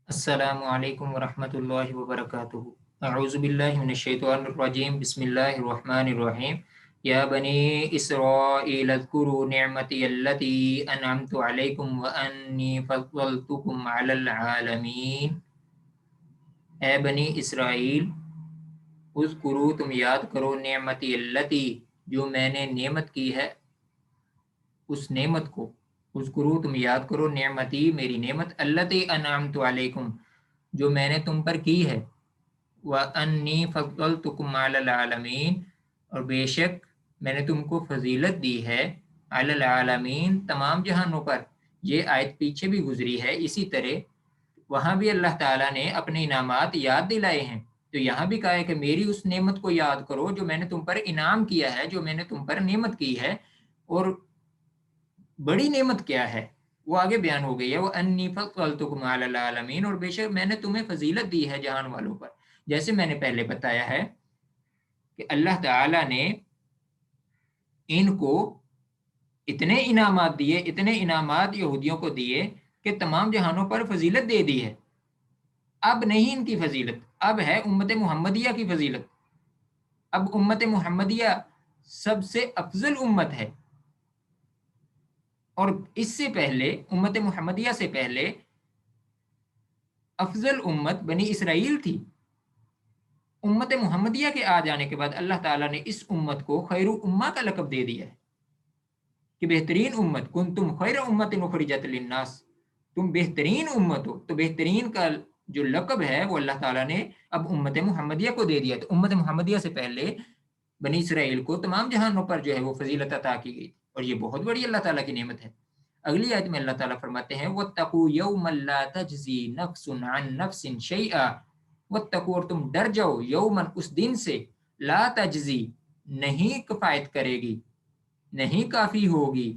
السلام علیکم ورحمۃ اللہ وبرکاتہ۔ اعوذ باللہ من الشیطان الرجیم، بسم اللہ الرحمن الرحیم۔ یا بنی اسرائیل اذکروا نعمتی التی انعمت علیکم وانی فضلتکم علی العالمین۔ اے بنی اسرائیل، اذکروا تم یاد کرو، نعمتی التی جو میں نے نعمت کی ہے، اس نعمت کو۔ اذکروا تم یاد کرو، نعمتی میری نعمت، التی انعمت علیکم جو میں نے تم پر کی ہے، وَأَنِّي فَضَّلْتُكُمْ عَلَى الْعَالَمِينَ اور بے شک میں نے تم کو فضیلت دی ہے، علی العالمین تمام جہانوں پر۔ یہ آیت پیچھے بھی گزری ہے، اسی طرح وہاں بھی اللہ تعالیٰ نے اپنے انعامات یاد دلائے ہیں، تو یہاں بھی کہا ہے کہ میری اس نعمت کو یاد کرو جو میں نے تم پر انعام کیا ہے، جو میں نے تم پر نعمت کی ہے۔ اور بڑی نعمت کیا ہے وہ آگے بیان ہو گئی ہے، وہ انی فضلتکم علی العالمین اور بے شک میں نے تمہیں فضیلت دی ہے جہان والوں پر۔ جیسے میں نے پہلے بتایا ہے کہ اللہ تعالیٰ نے ان کو اتنے انعامات دیے، اتنے انعامات یہودیوں کو دیے کہ تمام جہانوں پر فضیلت دے دی ہے۔ اب نہیں ان کی فضیلت، اب ہے امت محمدیہ کی فضیلت۔ اب امت محمدیہ سب سے افضل امت ہے، اور اس سے پہلے امت محمدیہ سے پہلے افضل امت بنی اسرائیل تھی۔ امت محمدیہ کے آ جانے کے بعد اللہ تعالیٰ نے اس امت کو خیر امہ کا لقب دے دیا ہے کہ بہترین امت، کنتم خیر امت اخرجت للناس، تم بہترین امت ہو۔ تو بہترین کا جو لقب ہے وہ اللہ تعالیٰ نے اب امت محمدیہ کو دے دیا۔ تو امت محمدیہ سے پہلے بنی اسرائیل کو تمام جہانوں پر جو ہے وہ فضیلت عطا کی گئی، اور یہ بہت بڑی اللہ تعالیٰ کی نعمت ہے۔ اگلی آیت میں اللہ تعالیٰ فرماتے ہیں وَاتَّقُوا يَوْمًا لَا تَجْزِي نَفْسٌ عَن نَفْسٍ شَيْئًا، وَاتَّقُوا اور تم ڈر جاؤ، یومن اس دن سے، لا تجزی نہیں کفایت کرے گی، نہیں کافی ہوگی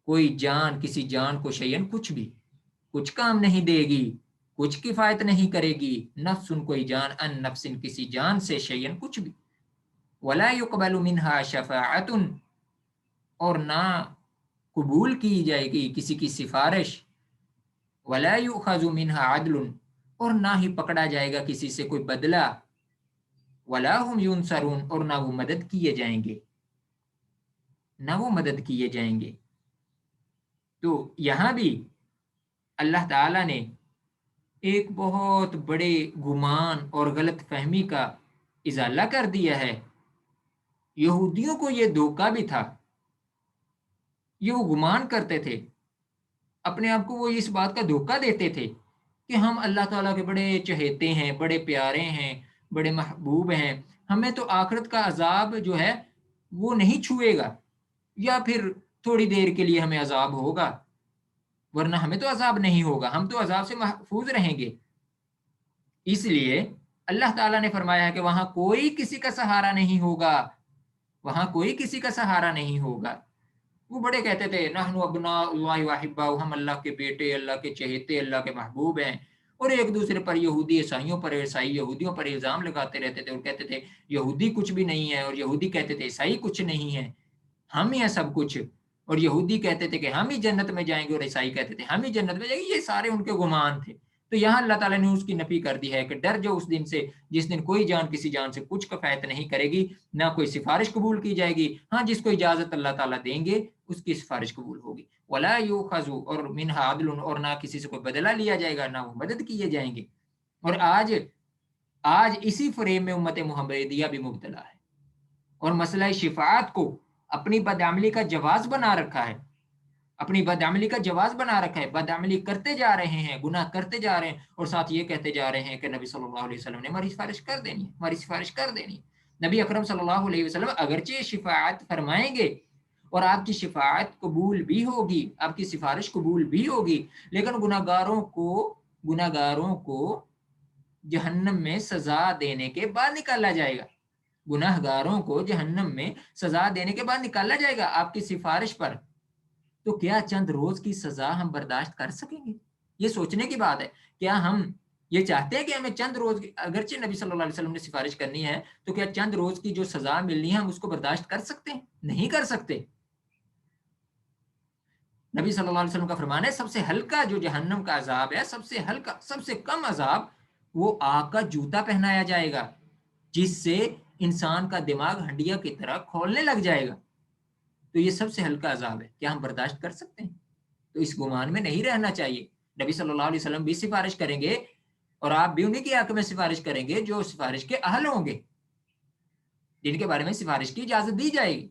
کوئی جان کسی جان کو، شیئن کچھ بھی، کچھ کام نہیں دے گی، کچھ کفایت نہیں کرے گی، نفس کوئی جان، ان نفس کسی جان سے، شیئن کچھ بھی، ولا يقبل منها شفاعت اور نہ قبول کی جائے گی کسی کی سفارش، ولا یؤخذ منها عدل اور نہ ہی پکڑا جائے گا کسی سے کوئی بدلہ، ولا هم ينصرون اور نہ وہ مدد کیے جائیں گے، نہ وہ مدد کیے جائیں گے۔ تو یہاں بھی اللہ تعالیٰ نے ایک بہت بڑے گمان اور غلط فہمی کا ازالہ کر دیا ہے۔ یہودیوں کو یہ دھوکہ بھی تھا، یہ وہ گمان کرتے تھے، اپنے آپ کو وہ اس بات کا دھوکہ دیتے تھے کہ ہم اللہ تعالیٰ کے بڑے چہیتے ہیں، بڑے پیارے ہیں، بڑے محبوب ہیں، ہمیں تو آخرت کا عذاب جو ہے وہ نہیں چھوئے گا، یا پھر تھوڑی دیر کے لیے ہمیں عذاب ہوگا، ورنہ ہمیں تو عذاب نہیں ہوگا، ہم تو عذاب سے محفوظ رہیں گے۔ اس لیے اللہ تعالیٰ نے فرمایا ہے کہ وہاں کوئی کسی کا سہارا نہیں ہوگا، وہاں کوئی کسی کا سہارا نہیں ہوگا۔ وہ بڑے کہتے تھے نحن ابناء اللہ واحباء، ہم اللہ کے بیٹے، اللہ کے چہیتے، اللہ کے محبوب ہیں، اور ایک دوسرے پر یہودی عیسائیوں پر، عیسائی یہودیوں پر الزام لگاتے رہتے تھے اور کہتے تھے یہودی کچھ بھی نہیں ہے، اور یہودی کہتے تھے عیسائی کچھ نہیں ہے، ہم ہی ہیں سب کچھ، اور یہودی کہتے تھے کہ ہم ہی جنت میں جائیں گے، اور عیسائی کہتے تھے ہم ہی جنت میں جائیں گے۔ یہ سارے ان کے گمان تھے۔ تو یہاں اللہ تعالیٰ نے اس کی نفی کر دی ہے کہ ڈر جو اس دن سے جس دن کوئی جان کسی جان سے کچھ کفایت نہیں کرے گی، نہ کوئی سفارش قبول کی جائے گی، ہاں جس کو اجازت اللہ تعالیٰ دیں گے اس کی سفارش قبول ہوگی، ولا یؤخذ اور منها عدل اور نہ کسی سے کوئی بدلہ لیا جائے گا، نہ وہ مدد کیے جائیں گے۔ اور آج اسی فریم میں امت محمدیہ بھی مبتلا ہے، اور مسئلہ شفاعت کو اپنی بدعملی کا جواز بنا رکھا ہے، اپنی بدعملی کا جواز بنا رکھا ہے، بدعملی کرتے جا رہے ہیں، گناہ کرتے جا رہے ہیں، اور ساتھ یہ کہتے جا رہے ہیں کہ نبی صلی اللہ علیہ وسلم نے ہماری سفارش کر دینی ہے، ہماری سفارش کر دینی ہے۔ نبی اکرم صلی اللہ علیہ وسلم اگرچہ شفاعت فرمائیں گے اور آپ کی شفاعت قبول بھی ہوگی، آپ کی سفارش قبول بھی ہوگی، لیکن گناہگاروں کو جہنم میں سزا دینے کے بعد نکالا جائے گا، گناہ گاروں کو جہنم میں سزا دینے کے بعد نکالا جائے گا آپ کی سفارش پر۔ تو کیا چند روز کی سزا ہم برداشت کر سکیں گے؟ یہ سوچنے کی بات ہے۔ کیا ہم یہ چاہتے ہیں کہ ہمیں چند روز، اگرچہ نبی صلی اللہ علیہ وسلم نے سفارش کرنی ہے، تو کیا چند روز کی جو سزا ملنی ہے ہم اس کو برداشت کر سکتے ہیں؟ نہیں کر سکتے۔ نبی صلی اللہ علیہ وسلم کا فرمان ہے سب سے ہلکا جو جہنم کا عذاب ہے، سب سے ہلکا، سب سے کم عذاب، وہ آگ کا جوتا پہنایا جائے گا جس سے انسان کا دماغ ہنڈیا کی طرح کھولنے لگ جائے گا۔ تو یہ سب سے ہلکا عذاب ہے، کیا ہم برداشت کر سکتے ہیں؟ تو اس گمان میں نہیں رہنا چاہیے۔ نبی صلی اللہ علیہ وسلم بھی سفارش کریں گے اور آپ بھی انہیں کی حق میں سفارش کریں گے جو سفارش کے اہل ہوں گے، جن کے بارے میں سفارش کی اجازت دی جائے گی۔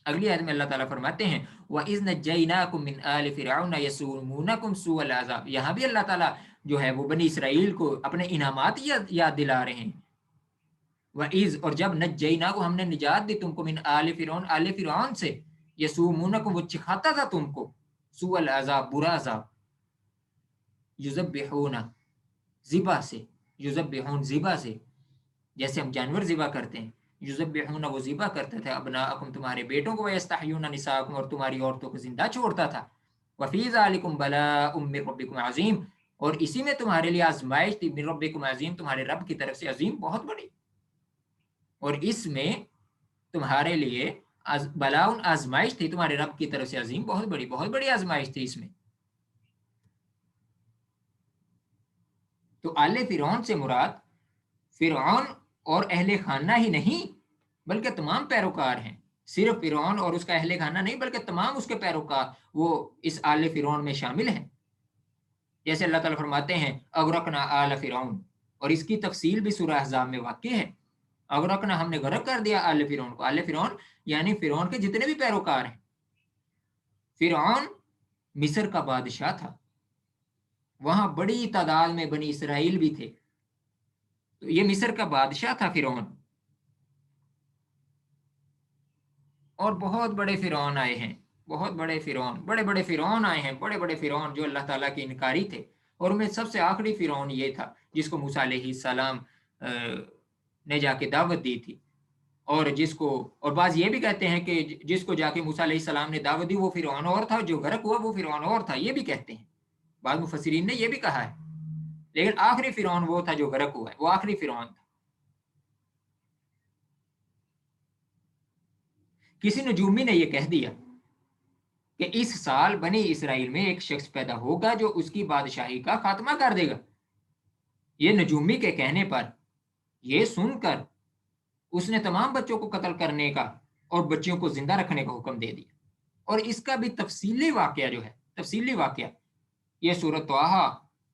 اگلی آیت میں اللہ تعالیٰ فرماتے ہیں وَإِذْ نَجَّيْنَاكُمْ مِنْ آلِ فِرْعَوْنَ يَسُومُونَكُمْ سُوءَ الْعَذَابِ، یہاں بھی اللہ تعالیٰ جو ہے وہ بنی اسرائیل کو اپنے انعامات یاد دلا رہے ہیں۔ وَإِذْ، اور جب نَجَّيْنَاكُمْ، ہم نے نجات دی تم کو، من آل فرعون، آل فرعون سے، یسومونکم، وہ چکھاتا تھا تم کو، سوء العذاب، برا عذاب، یذبحون، ذبح سے، یذبحون ذبح سے، جیسے ہم جانور ذبح کرتے ہیں، یذبحون وہ ذبح کرتے تھے، ابناءکم تمہارے بیٹوں کو، ویستحیون نساءکم اور تمہاری عورتوں کو زندہ چھوڑتا تھا، وفی ذالکم بلاء من ربکم عظیم، اور اسی میں تمہارے لیے آزمائش تھی، من ربکم عظیم، تمہارے رب کی طرف سے عظیم، بہت بڑی، اور اس میں تمہارے لیے بلاؤن آزمائش تھی تمہارے رب کی طرف سے عظیم، بہت بڑی، بہت بڑی آزمائش تھی اس میں۔ تو آل فرعون سے مراد فرعون اور اہل خانہ ہی نہیں بلکہ تمام پیروکار ہیں، صرف فرعون اور اس کا اہل خانہ نہیں بلکہ تمام اس کے پیروکار وہ اس آل فرعون میں شامل ہیں۔ جیسے اللہ تعالیٰ فرماتے ہیں اغرقنا آل فرعون، اور اس کی تفصیل بھی سورہ احزاب میں واقع ہے، اغرقنا، ہم نے غرق کر دیا آل فرعون کو، آل فرعون یعنی فرعون کے جتنے بھی پیروکار ہیں۔ فرعون مصر کا بادشاہ تھا، وہاں بڑی تعداد میں بنی اسرائیل بھی تھے، تو یہ مصر کا بادشاہ تھا فرعون، اور بہت بڑے فرعون آئے ہیں، بہت بڑے فرعون، بڑے بڑے فرعون آئے ہیں، بڑے بڑے فرعون جو اللہ تعالیٰ کے انکاری تھے، اور ان میں سب سے آخری فرعون یہ تھا جس کو موسیٰ علیہ السلام نے جا کے دعوت دی تھی، اور جس کو، اور بعض یہ بھی کہتے ہیں کہ جس کو جا کے موسیٰ علیہ السلام نے دعوت دی وہ فرعون اور تھا، جو غرق ہوا وہ فرعون اور تھا، یہ بھی کہتے ہیں، بعض مفسرین نے یہ بھی کہا ہے، لیکن آخری فرعون وہ تھا جو غرق ہوا ہے، وہ آخری فرعون تھا۔ کسی نجومی نے یہ کہہ دیا کہ اس سال بنی اسرائیل میں ایک شخص پیدا ہوگا جو اس کی بادشاہی کا خاتمہ کر دے گا۔ یہ نجومی کے کہنے پر، یہ سن کر اس نے تمام بچوں کو قتل کرنے کا اور بچیوں کو زندہ رکھنے کا حکم دے دیا، اور اس کا بھی تفصیلی واقعہ جو ہے، تفصیلی واقعہ یہ سورۃ طٰہٰ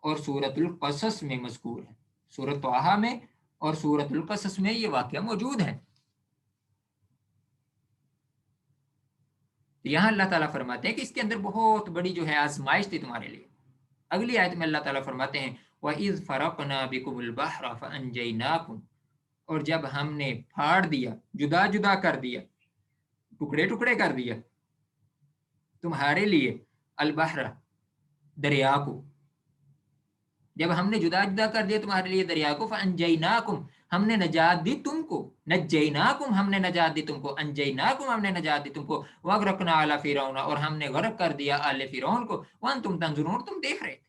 اور سورۃ القصص میں مذکور ہے، سورۃ طٰہٰ میں اور سورۃ القصص میں یہ واقعہ موجود ہے۔ یہاں اللہ تعالیٰ فرماتے ہیں کہ اس کے اندر بہت بڑی جو ہے آزمائش تھی تمہارے لیے۔ اگلی آیت میں اللہ تعالیٰ فرماتے ہیں وَإِذْ فَرَقْنَا بِكُمُ الْبَحْرَ فَأَنْجَيْنَاكُمْ، اور جب ہم نے پھاڑ دیا، جدا جدا کر دیا، ٹکڑے ٹکڑے کر دیا تمہارے لیے، البحر، دریا کو، جب ہم نے جدا جدا کر دیا تمہارے لیے دریا کو، فَأَنْجَيْنَاكُمْ، ہم نے نجات دی تم کو، نجیناکم، ہم نے نجات دی تم کو، انجیناکم، ہم نے نجات دی تم کو، وَأَغْرَقْنَا آلَ فِرْعَوْنَ، اور ہم نے غرق کر دیا آل فرعون کو، وَأَنْتُمْ تَنظُرُونَ، تم دیکھ رہے تھے،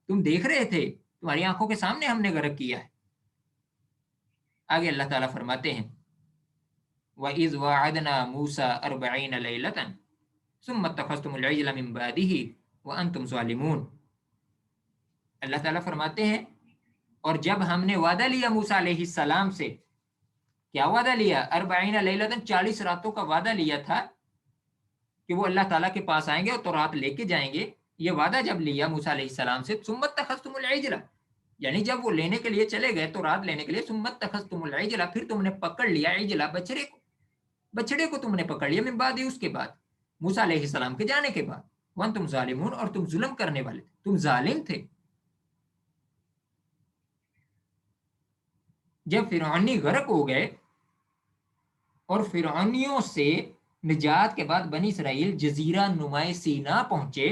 تم دیکھ رہے تھے، تمہاری آنکھوں کے سامنے ہم نے غرق کیا ہے۔ آگے اللہ تعالیٰ فرماتے ہیں وَإِذْ وَعَدْنَا مُوسَىٰ 40 لَيْلَةً ثُمَّ اتَّخَذْتُمُ الْعِجْلَ مِن بَعْدِهِ وَأَنْتُمْ ظَالِمُونَ، اللہ تعالیٰ فرماتے ہیں اور جب ہم نے وعدہ لیا موسیٰ علیہ السلام سے، کیا وعدہ لیا؟ 40 لیلۃ، 40 راتوں کا وعدہ لیا تھا کہ وہ اللہ تعالیٰ کے پاس آئیں گے اور تورات لے کے جائیں گے۔ یہ وعدہ جب لیا موسیٰ علیہ السلام سے، ثم اتخذتم العجل، یعنی جب وہ لینے کے لیے چلے گئے تورات لینے کے لیے، ثم اتخذتم العجل، پھر تم نے پکڑ لیا عجلا، بچڑے کو، بچڑے کو تم نے پکڑ لیا، من بعد، اس کے بعد، موسیٰ علیہ السلام کے جانے کے بعد، وانتم ظالمون، اور تم ظلم کرنے والے تھے، تم ظالم تھے۔ جب فرعونی غرق ہو گئے اور فرعونیوں سے نجات کے بعد بنی اسرائیل جزیرہ نمائے سینا پہنچے،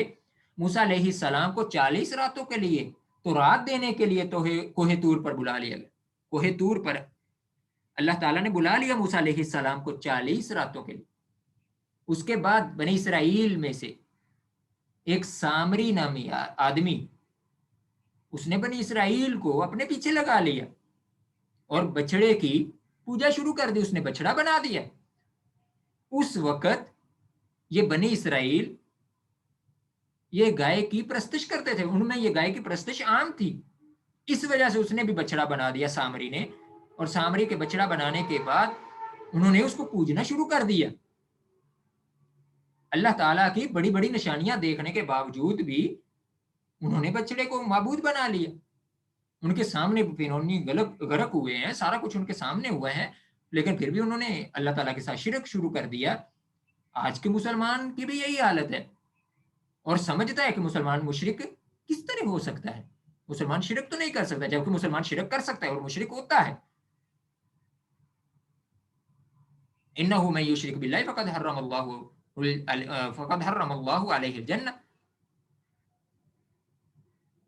موسیٰ علیہ السلام کو 40 راتوں کے لیے تو رات دینے کے لیے تو کوہ طور پر بلا لیا گیا، کوہ طور پر اللہ تعالیٰ نے بلا لیا موسیٰ علیہ السلام کو 40 راتوں کے لیے۔ اس کے بعد بنی اسرائیل میں سے ایک سامری نامی آدمی، اس نے بنی اسرائیل کو اپنے پیچھے لگا لیا اور بچڑے کی پوجا شروع کر دی، اس نے بچڑا بنا دیا۔ اس وقت یہ بنی اسرائیل یہ گائے کی پرستش کرتے تھے، ان میں یہ گائے کی پرستش عام تھی، اس وجہ سے اس نے بھی بچڑا بنا دیا سامری نے، اور سامری کے بچڑا بنانے کے بعد انہوں نے اس کو پوجنا شروع کر دیا۔ اللہ تعالیٰ کی بڑی بڑی نشانیاں دیکھنے کے باوجود بھی انہوں نے بچڑے کو معبود بنا لیا۔ ان کے سامنے فرعونی غرق ہوئے ہیں، سارا کچھ ان کے سامنے ہوا ہے، لیکن پھر بھی انہوں نے اللہ تعالیٰ کے ساتھ شرک شروع کر دیا۔ آج کے مسلمان کی بھی یہی حالت ہے، اور سمجھتا ہے کہ مسلمان مشرک کس طرح ہو سکتا ہے، مسلمان شرک تو نہیں کر سکتا، جبکہ مسلمان شرک کر سکتا ہے اور مشرک ہوتا ہے۔ انه من يشرك بالله فقد حرم الله عليه الجنہ،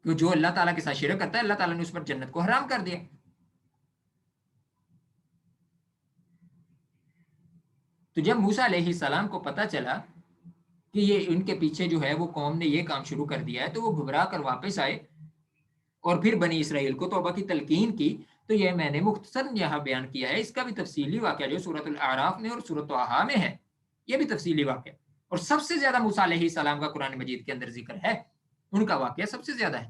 کہ جو اللہ تعالیٰ کے ساتھ شرک کرتا ہے اللہ تعالیٰ نے اس پر جنت کو حرام کر دیا۔ تو جب موسیٰ علیہ السلام کو پتہ چلا کہ یہ ان کے پیچھے جو ہے وہ قوم نے یہ کام شروع کر دیا ہے، تو وہ گھبرا کر واپس آئے اور پھر بنی اسرائیل کو توبہ کی تلقین کی۔ تو یہ میں نے مختصر یہاں بیان کیا ہے، اس کا بھی تفصیلی واقعہ جو سورۃ الاعراف میں اور سورۃ طٰہٰ میں ہے، یہ بھی تفصیلی واقعہ، اور سب سے زیادہ موسیٰ علیہ السلام کا قرآن مجید کے اندر ذکر ہے، ان کا واقعہ سب سے زیادہ ہے۔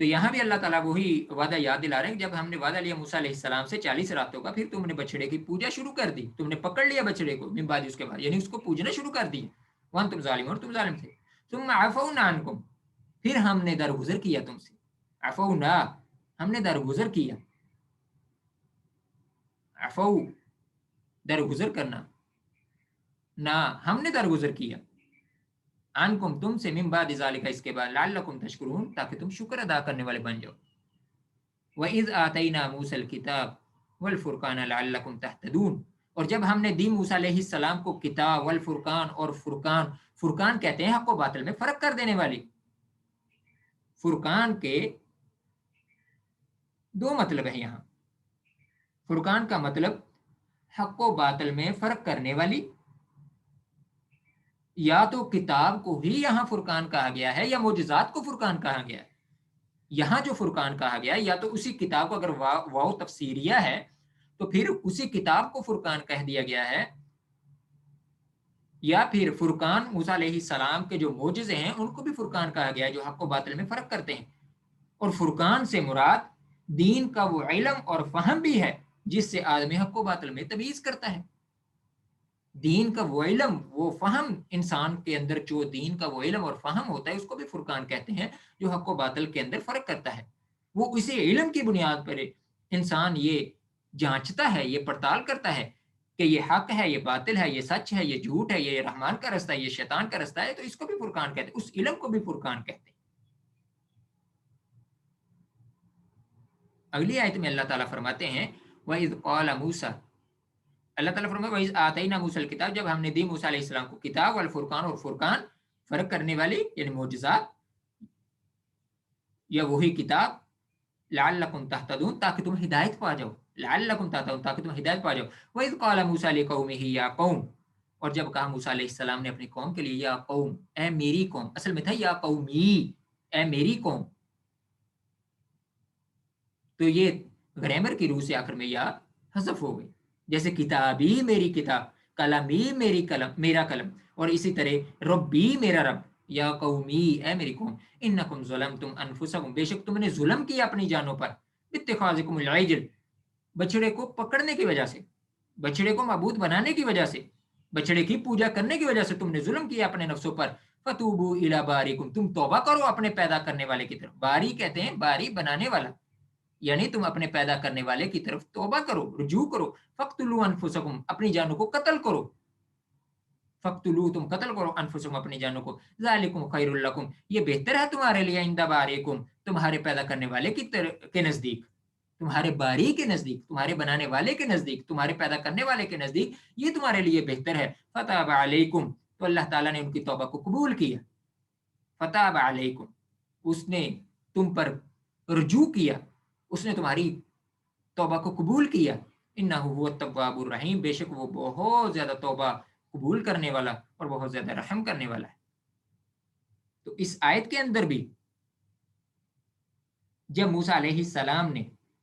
تو یہاں بھی اللہ تعالیٰ وہی وعدہ یاد دلا رہے ہیں، جب ہم نے وعدہ لیا موسیٰ علیہ السلام سے 40 راتوں کا، پھر تم نے بچڑے کی پوجا شروع کر دی، تم نے پکڑ لیا بچڑے کو من بعد اس کے بعد، یعنی اس کو پوجنا شروع کر دی، وان تم ظالم، اور تم ظالم تھے، ثم عفونا عنکم، پھر ہم نے درگزر کیا تم سے، عفونا ہم نے درگزر کیا، عفو درگزر کرنا، نہ ہم نے درگزر کیا، عنکم تم سے، من بعد ذالک اس کے بعد، لعلکم تشکرون تاکہ تم شکر ادا کرنے والے بن جاؤ۔ وَإِذْ آتَيْنَا مُوسَى الْكِتَابَ وَالْفُرْقَانَ لَعَلَّكُمْ تَهْتَدُونَ، اور جب ہم نے دی موسیٰ علیہ السلام کو کتاب والفرقان، اور فرقان، فرقان کہتے ہیں حق و باطل میں فرق کر دینے والی۔ فرقان کے دو مطلب ہیں یہاں، فرقان کا مطلب حق و باطل میں فرق کرنے والی، یا تو کتاب کو ہی یہاں فرقان کہا گیا ہے یا معجزات کو فرقان کہا گیا ہے۔ یہاں جو فرقان کہا گیا ہے یا تو اسی کتاب کو، اگر واو تفسیریہ ہے تو پھر اسی کتاب کو فرقان کہہ دیا گیا ہے، یا پھر فرقان موسیٰ علیہ السلام کے جو معجزے ہیں ان کو بھی فرقان کہا گیا ہے جو حق و باطل میں فرق کرتے ہیں۔ اور فرقان سے مراد دین کا وہ علم اور فہم بھی ہے جس سے آدمی حق و باطل میں تمیز کرتا ہے۔ دین کا وہ علم، وہ فہم، انسان کے اندر جو دین کا وہ علم اور فہم ہوتا ہے اس کو بھی فرقان کہتے ہیں، جو حق و باطل کے اندر فرق کرتا ہے۔ وہ اسی علم کی بنیاد پر انسان یہ جانچتا ہے، یہ پڑتال کرتا ہے کہ یہ حق ہے، یہ باطل ہے، یہ سچ ہے، یہ جھوٹ ہے، یہ رحمان کا رستہ ہے، یہ شیطان کا رستہ ہے، تو اس کو بھی فرقان کہتے ہیں، اس علم کو بھی فرقان کہتے ہیں۔ اگلی آیت میں اللہ تعالیٰ فرماتے ہیں وَإِذْ قَالَ مُوسَىٰ، اللہ تعالیٰ فرمایا وَإِذْ آتَيْنَا مُوسَىٰ الْكِتَابَ، جب ہم نے دی موسیٰ علیہ السلام کو کتاب، والفرقان، اور فرقان فرق کرنے والی یعنی معجزات، یا وہی کتاب، لعلکم تہتدون تاکہ تم ہدایت پا جاؤ، لعلکم تہتدون تاکہ تم ہدایت پا جاؤ۔ وَإِذْ قَالَ مُوسَىٰ لِقَوْمِهِ یا قوم، اور جب کہا موسیٰ علیہ السلام نے اپنی قوم کے لیے یا قوم، اے میری قوم، اصل میں تھا یا قومی، اے میری قوم، تو یہ گرامر کی روح سے آخر میں یا حذف ہو گئی، جیسے کتابی میری کتاب، قلمی میری قلم، میرا قلم، اور اسی طرح ربی میرا رب، یا قومی اے میری قوم، انکم ظلمتم انفسکم، بے شک تم نے ظلم کیا اپنی جانوں پر، اتخاذکم العجل، بچڑے کو پکڑنے کی وجہ سے، بچڑے کو معبود بنانے کی وجہ سے، بچڑے کی پوجا کرنے کی وجہ سے تم نے ظلم کیا اپنے نفسوں پر، فتوبوا الی باریکم، تم توبہ کرو اپنے پیدا کرنے والے کی طرف، باری کہتے ہیں باری بنانے والا، یعنی تم اپنے پیدا کرنے والے کی طرف توبہ کرو، رجوع کرو، فقتلوا انفسکم، اپنی جانوں کو قتل کرو، فقتلوا تم قتل کرو، انفسکم اپنی جانوں کو، ذالکم خیر لکم، یہ بہتر ہے تمہارے لیے، عند باریکم تمہارے پیدا کرنے والے کے نزدیک، تمہارے باری کے نزدیک، تمہارے بنانے والے کے نزدیک، تمہارے پیدا کرنے والے کے نزدیک یہ تمہارے لیے بہتر ہے۔ فتاب علیکم، تو اللہ تعالیٰ نے ان کی توبہ کو قبول کیا، فتاب علیکم، اس نے تم پر رجوع کیا، اس نے تمہاری توبہ کو قبول کیا، انہ هو التواب الرحیم، بے شک وہ بہت زیادہ توبہ قبول کرنے والا اور بہت زیادہ رحم کرنے والا ہے۔ تو اس آیت کے اندر بھی جب موسیٰ علیہ السلام نے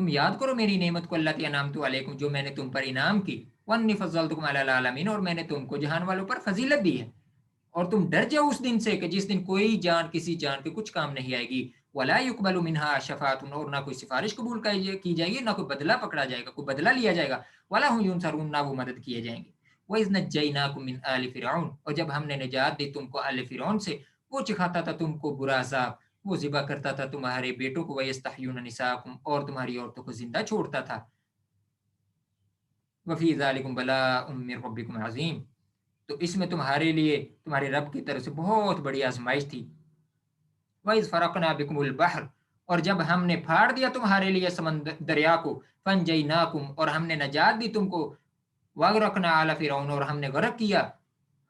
تم یاد کرو میری نعمت کو اللہ انعمت علیکم جو میں نے تم پر انعام کی، وانی فضلتکم علی العالمین اور میں نے تم کو جہان والوں پر فضیلت دی ہے، اور تم ڈر جاؤ اس دن سے کہ جس دن کوئی جان کسی جان کے کچھ کام نہیں آئے گی، ولا يقبل منها شفاعۃ اور نہ کوئی سفارش قبول کی جائے گی، نہ کوئی بدلہ پکڑا جائے گا، کوئی بدلہ لیا جائے گا، ولا هم ينصرون نہ وہ مدد کیے جائیں گے۔ وَإِذْ نَجَّيْنَاكُم مِّنْ آلِ فِرْعَوْنَ اور جب ہم نے نجات دی تم کو آل فرعون سے، وہ چکھاتا تھا تم کو برا عذاب، وہ ذبح کرتا تھا تمہارے بیٹوں کو، وَيَسْتَحْيُونَ نِسَاءَكُمْ اور تمہاری عورتوں کو زندہ چھوڑتا تھا۔ وَفِي ذَلِكُمْ بَلَاءٌ مِّن رَبِّكُمْ عَظِيمٌ تو اس میں تمہارے لیے تمہارے رب کی طرف سے بہت بڑی آزمائش تھی۔ وَإِذْ فَرَقْنَا بِكُمُ الْبَحْرَ اور جب ہم نے پھاڑ دیا تمہارے لیے سمندر دریا کو، فَانْجَيْنَاكُمْ اور ہم نے نجات دی تم کو، وَأَغْرَقْنَا آلَ فِرْعَوْنَ اور ہم نے غرق کیا،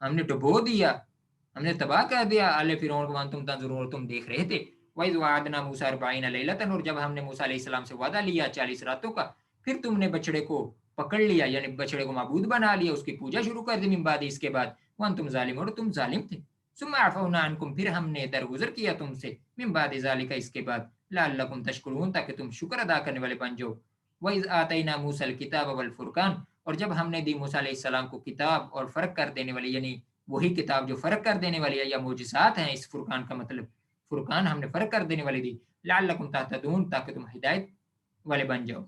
ہم نے ڈبو دیا، ہم نے تباہ کر دیا آل فرعون کو، وانتم تنظرون اور تم دیکھ رہے تھے۔ وَإِذْ وَعَدْنَا مُوسَىٰ 40 لَيْلَةً اور جب ہم نے موسیٰ علیہ السلام سے وعدہ لیا 40 راتوں کا، پھر تم نے بچڑے کو پکڑ لیا، یعنی بچڑے کو معبود بنا لیا، اس کی پوجا شروع کر دی، من بعد اس کے بعد، وانتم ظالمون اور تم ظالم تھے۔ ثم عفونا عنکم پھر ہم نے درگزر کیا تم سے، من بعد ذالک اس کے بعد، لعلکم تشکرون تاکہ تم شکر ادا کرنے والے بن جاؤ۔ وَإِذْ آتَيْنَا مُوسَى الْكِتَابَ وَالْفُرْقَانَ اور جب ہم نے دی موسیٰ علیہ السلام کو کتاب اور فرق کر دینے والی، یعنی وہی کتاب جو فرق کر دینے والی ہے، یا معجزات ہیں اس فرقان کا مطلب، فرقان ہم نے فرق کر دینے والی دی، لعلکم تہتدون تاکہ تم ہدایت والے بن جاؤ۔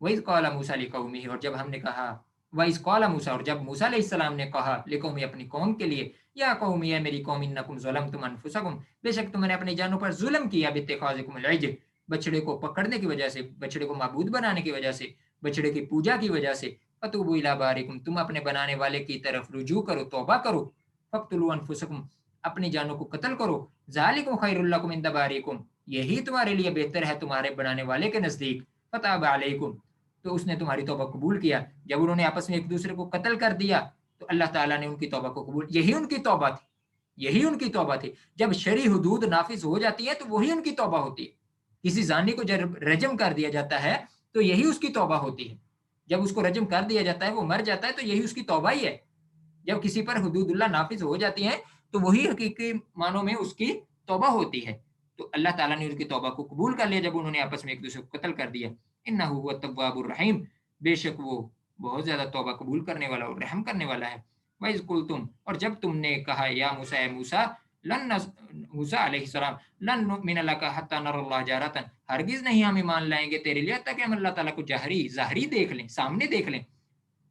وَإِذْ قَالَ مُوسَىٰ لِقَوْمِهِ اور جب ہم نے کہا، وَإِذْ قَالَ مُوسَىٰ اور جب موسیٰ علیہ السلام نے کہا، لِقَوْمِهِ اپنی قوم کے لیے، یا قوم اے میری قوم، انکم ظلمتم انفسکم بے شک تم نے اپنی جانوں پر ظلم کیا، باتخاذکم العجل بچڑے کو پکڑنے کی وجہ سے، بچڑے کو معبود بنانے کی وجہ سے، بچڑے کی پوجا کی وجہ سے، فتوبوا الی بارئکم تم اپنے بنانے والے کی طرف رجوع کرو، توبہ کرو، فاقتلوا انفسکم اپنی جانوں کو قتل کرو، ذالکم خیر لکم عند بارئکم یہی تمہارے لیے بہتر ہے تمہارے بنانے والے کے نزدیک، فتاب علیکم تو اس نے تمہاری توبہ قبول کیا۔ جب انہوں نے آپس میں ایک دوسرے کو قتل کر دیا تو اللہ تعالیٰ نے ان کی توبہ کو قبول، یہی ان کی توبہ تھی، یہی ان کی توبہ تھی۔ جب شرعی حدود نافذ ہو جاتی ہے تو وہی ان کی توبہ ہوتی ہے۔ کسی زانی کو جب رجم کر دیا جاتا ہے تو یہی اس کی توبہ ہوتی ہے، جب اس کو رجم کر دیا جاتا ہے وہ مر جاتا ہے تو یہی اس کی توبہ ہی ہے۔ جب کسی پر حدود اللہ نافذ ہو جاتی ہیں تو وہی حقیقی معنوں میں اس کی توبہ ہوتی ہے۔ تو اللہ تعالیٰ نے ان کی توبہ کو قبول کر لیا جب انہوں نے آپس میں ایک دوسرے کو قتل کر دیا۔ انہ هو التواب الرحیم بے شک وہ بہت زیادہ توبہ قبول کرنے والا اور رحم کرنے والا ہے۔ وَإِذْ قُلْتُمْ اور جب تم نے کہا، یا موسیٰ اے موسیٰ، موسیٰ علیہ السلام، لن نؤمن لک حتی نری اللہ جہرۃ ہرگز نہیں ہم ایمان لائیں گے تیرے لیے تاکہ ہم اللہ تعالیٰ کو ظاہری دیکھ لیں، سامنے دیکھ لیں۔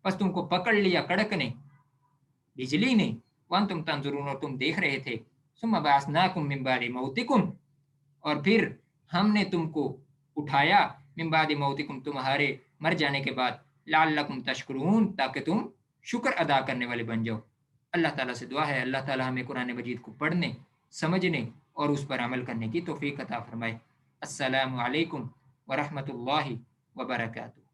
بس تم کو پکڑ لیا کڑک نے، بجلی نے، وانتم تنظرون اور تم دیکھ رہے تھے، ثم بعثناکم من بعد موتکم اور پھر ہم نے تم کو اٹھایا، من بعد موتکم تمہارے مر جانے کے بعد، لعلکم تشکرون تاکہ تم شکر ادا کرنے والے بن جاؤ۔ اللہ تعالیٰ سے دعا ہے اللہ تعالیٰ ہمیں قرآن مجید کو پڑھنے، سمجھنے اور اس پر عمل کرنے کی توفیق عطا فرمائے۔ السلام علیکم ورحمۃ اللہ وبرکاتہ۔